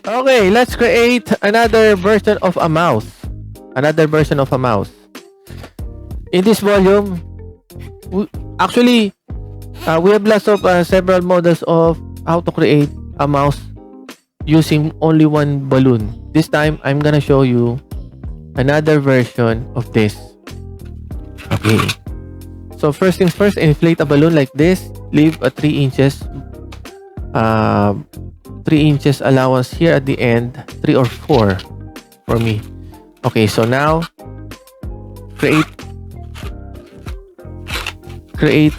Okay, let's create another version of a mouse. Another version of a mouse. In this volume, actually, we have lots of several models of how to create a mouse using only one balloon. This time, I'm gonna show you another version of this. Okay. So first things first, inflate a balloon like this. Leave a 3 inches 3 inches allowance here at the end, 3 or 4 for me. Okay, so now create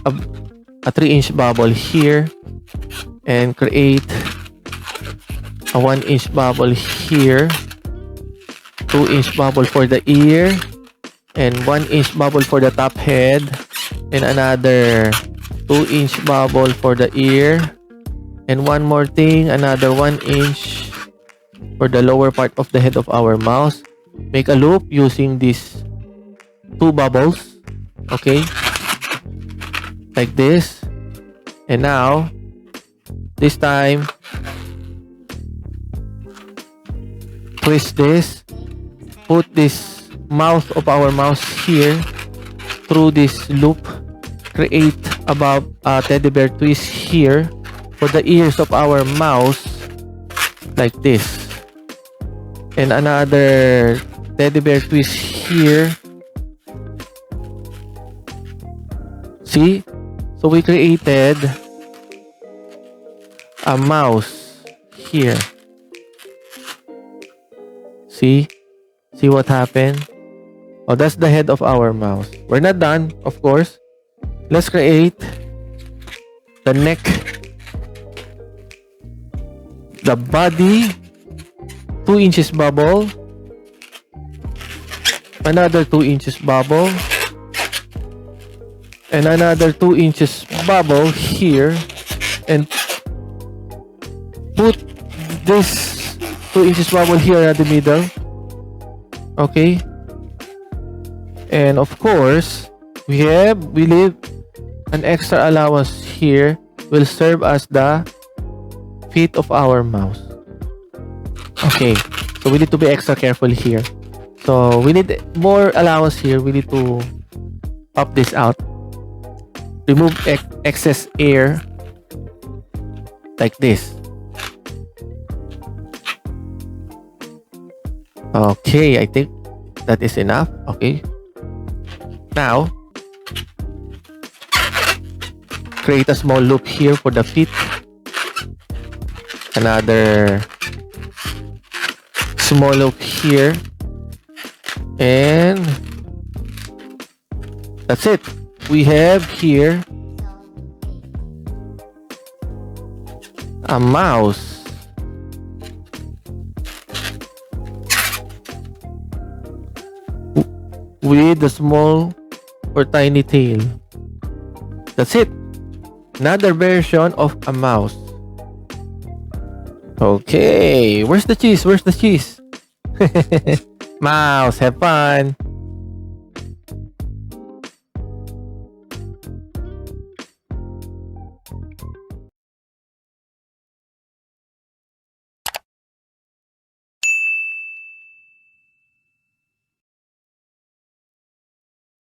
a 3-inch bubble here and create a 1-inch bubble here, 2-inch bubble for the ear and 1-inch bubble for the top head and another 2-inch bubble for the ear. And one more thing, another 1-inch for the lower part of the head of our mouse. Make a loop using these 2 bubbles. Okay. Like this. And now, this time, twist this. Put this mouth of our mouse here through this loop. Create above a teddy bear twist here. For the ears of our mouse, like this. And another teddy bear twist here. See? So we created a mouse here. See? See what happened? Oh, that's the head of our mouse. We're not done, of course. Let's create the neck, the body, 2 inches bubble, another 2 inches bubble, and another 2 inches bubble here, and put this 2 inches bubble here at the middle. Okay, and of course we leave an extra allowance here, will serve as the feet of our mouse. Okay, so we need to be extra careful here. So we need more allowance here. We need to pop this out, remove excess air like this. Okay, I think that is enough. Okay, now create a small loop here for the feet. Another small loop here, and that's it. We have here a mouse with a small or tiny tail. That's it. Another version of a mouse. Okay, where's the cheese? Where's the cheese? Mouse, have fun.